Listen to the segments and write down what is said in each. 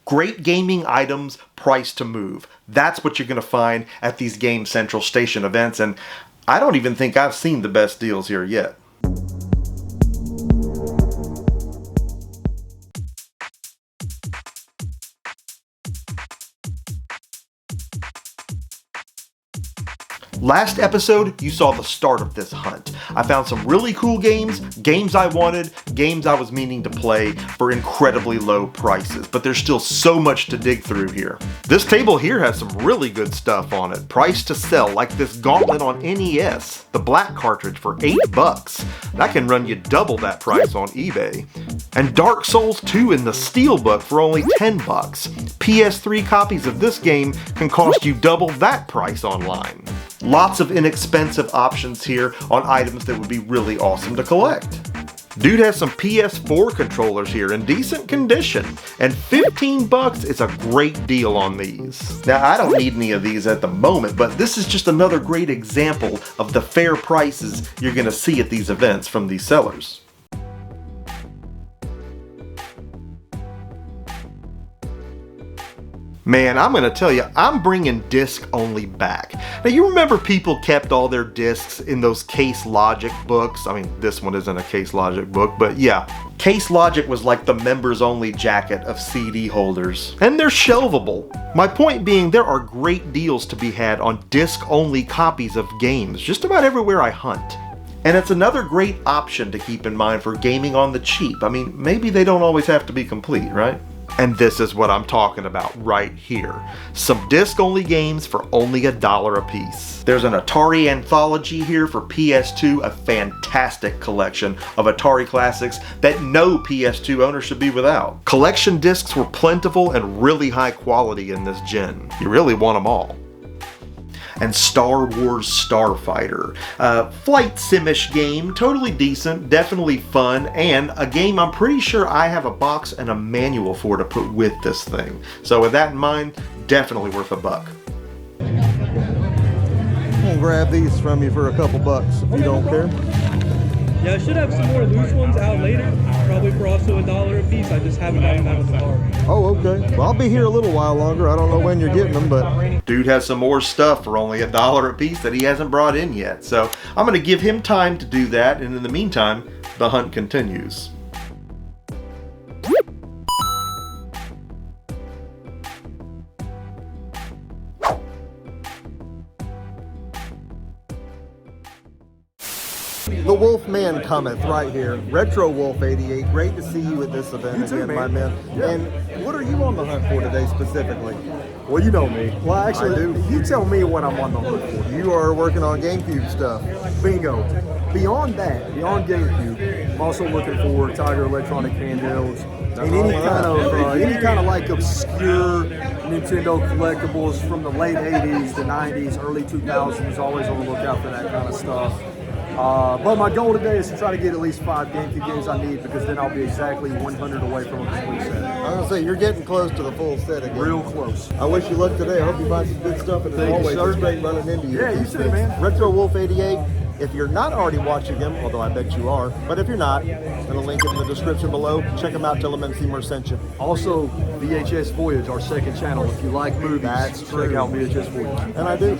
Great gaming items priced to move. That's what you're going to find at these Game Central Station events, and I don't even think I've seen the best deals here yet. Last episode, you saw the start of this hunt. I found some really cool games I wanted, games I was meaning to play for incredibly low prices, but there's still so much to dig through here. This table here has some really good stuff on it, priced to sell, like this Gauntlet on NES, the black cartridge for $8. That can run you double that price on eBay. And Dark Souls 2 in the Steelbook for only $10. PS3 copies of this game can cost you double that price online. Lots of inexpensive options here on items that would be really awesome to collect. Dude has some PS4 controllers here in decent condition, and $15 is a great deal on these. Now, I don't need any of these at the moment, but this is just another great example of the fair prices you're going to see at these events from these sellers. Man, I'm going to tell you, I'm bringing disc only back. Now, you remember people kept all their discs in those Case Logic books? I mean, this one isn't a Case Logic book, but yeah. Case Logic was like the members only jacket of CD holders. And they're shelvable. My point being, there are great deals to be had on disc only copies of games just about everywhere I hunt. And it's another great option to keep in mind for gaming on the cheap. I mean, maybe they don't always have to be complete, right? And this is what I'm talking about right here. Some disc-only games for only $1 a piece. There's an Atari Anthology here for PS2, a fantastic collection of Atari classics that no PS2 owner should be without. Collection discs were plentiful and really high quality in this gen. You really want them all. And Star Wars Starfighter. Flight simish game, totally decent, definitely fun, and a game I'm pretty sure I have a box and a manual for to put with this thing. So with that in mind, definitely worth $1. I'll grab these from you for a couple bucks if you don't care. Yeah, I should have some more loose ones out later, probably for also $1 a piece. I just haven't gotten them out of the car. Oh, okay. Well, I'll be here a little while longer. I don't know when you're getting them, but... Dude has some more stuff for only $1 a piece that he hasn't brought in yet. So I'm going to give him time to do that, and in the meantime, the hunt continues. The Wolfman Cometh right here. Retro Wolf 88. Great to see you at this event again, my man. Yeah. And what are you on the hunt for today specifically? Well, you know me. Well, actually, I do. You tell me what I'm on the hunt for. You are working on GameCube stuff. Bingo. Beyond that, beyond GameCube, I'm also looking for Tiger electronic handhelds and any kind of like obscure Nintendo collectibles from the late 80s, the 90s, early 2000s. Always on the lookout for that kind of stuff. But my goal today is to try to get at least 5 GameCube games I need, because then I'll be exactly 100 away from a complete set. I was gonna say, you're getting close to the full set again. Real close. I wish you luck today. I hope you find some good stuff, and as always, it's great running into you. Yeah, you too, man. Retro Wolf 88. If you're not already watching him, although I bet you are, but if you're not, I'm gonna link it in the description below. Check him out. Tell him Emceemur sent you. Also, VHS Voyage, our second channel. If you like movies, That's check true. out VHS Voyage. And I do.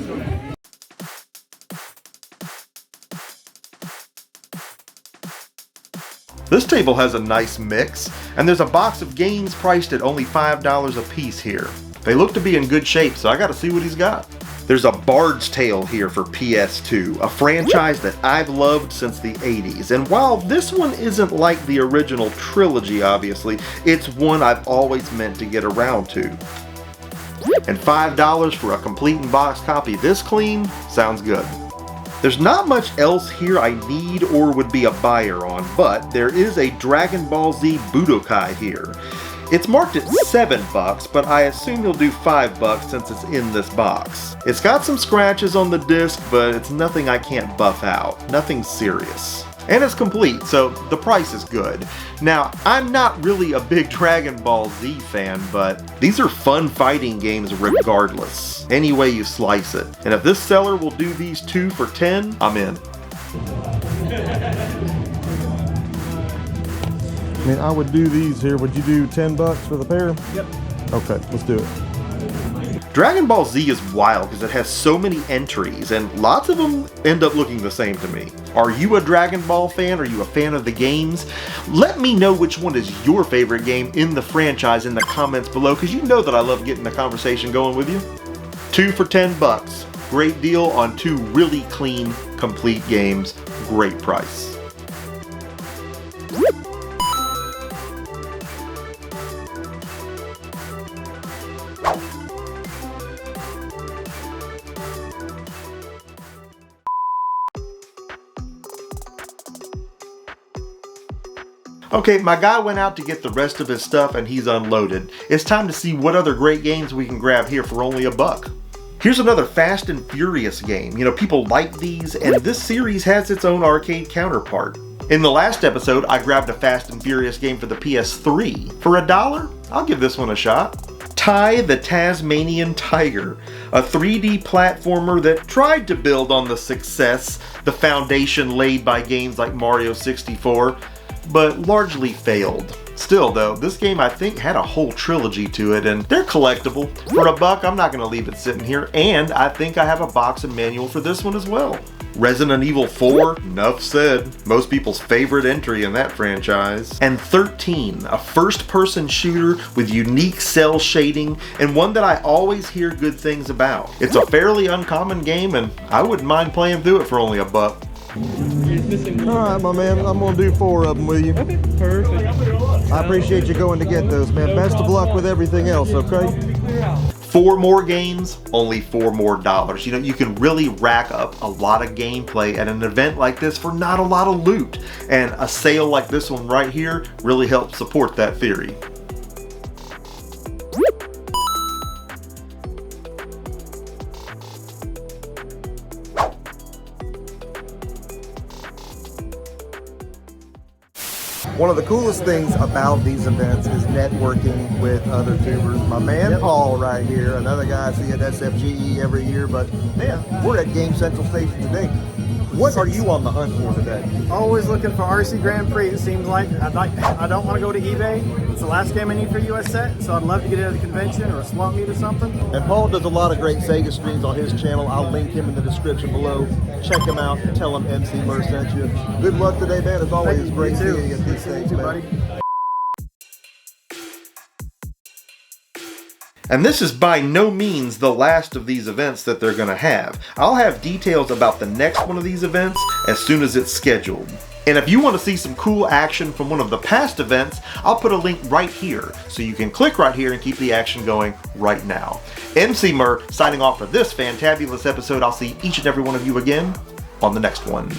This table has a nice mix, and there's a box of games priced at only $5 a piece here. They look to be in good shape, so I gotta see what he's got. There's a Bard's Tale here for PS2, a franchise that I've loved since the 80s. And while this one isn't like the original trilogy, obviously, it's one I've always meant to get around to. And $5 for a complete in-box copy this clean sounds good. There's not much else here I need or would be a buyer on, but there is a Dragon Ball Z Budokai here. It's marked at $7, but I assume you'll do $5 since it's in this box. It's got some scratches on the disc, but it's nothing I can't buff out. Nothing serious. And it's complete, so the price is good. Now, I'm not really a big Dragon Ball Z fan, but these are fun fighting games regardless, any way you slice it. And if this seller will do these 2 for $10, I'm in. I mean, I would do these here. Would you do $10 for the pair? Yep. Okay, let's do it. Dragon Ball Z is wild because it has so many entries and lots of them end up looking the same to me. Are you a Dragon Ball fan? Are you a fan of the games? Let me know which one is your favorite game in the franchise in the comments below, because you know that I love getting the conversation going with you. 2 for $10. Great deal on 2 really clean, complete games. Great price. Okay, my guy went out to get the rest of his stuff and he's unloaded. It's time to see what other great games we can grab here for only $1. Here's another Fast and Furious game. You know, people like these, and this series has its own arcade counterpart. In the last episode, I grabbed a Fast and Furious game for the PS3. For $1, I'll give this one a shot. Ty the Tasmanian Tiger, a 3D platformer that tried to build on the success, the foundation laid by games like Mario 64, but largely failed. Still though, this game I think had a whole trilogy to it, and they're collectible. For $1, I'm not going to leave it sitting here, and I think I have a box and manual for this one as well. Resident Evil 4, enough said. Most people's favorite entry in that franchise. And 13, a first-person shooter with unique cell shading, and one that I always hear good things about. It's a fairly uncommon game, and I wouldn't mind playing through it for only $1. He's missing one. All right, my man. I'm gonna do 4 of them with you. Okay, perfect. I appreciate you going to get those, man. Best of luck with everything else, okay? 4 more games, only $4 more. You know, you can really rack up a lot of gameplay at an event like this for not a lot of loot. And a sale like this one right here really helps support that theory. One of the coolest things about these events is networking with other tubers. My man Paul right here, another guy I see at SFGE every year, but man, we're at Game Central Station today. What are you on the hunt for today? Always looking for RC Grand Prix, it seems like. I don't want to go to eBay. It's the last game I need for US set, so I'd love to get it at a convention or a swap meet or something. And Paul does a lot of great Sega streams on his channel. I'll link him in the description below. Check him out. Tell him Emceemur sent you. Good luck today, man. As always, it's great seeing you at these things, buddy. And this is by no means the last of these events that they're going to have. I'll have details about the next one of these events as soon as it's scheduled. And if you want to see some cool action from one of the past events, I'll put a link right here, so you can click right here and keep the action going right now. Emceemur signing off for this fantabulous episode. I'll see each and every one of you again on the next one.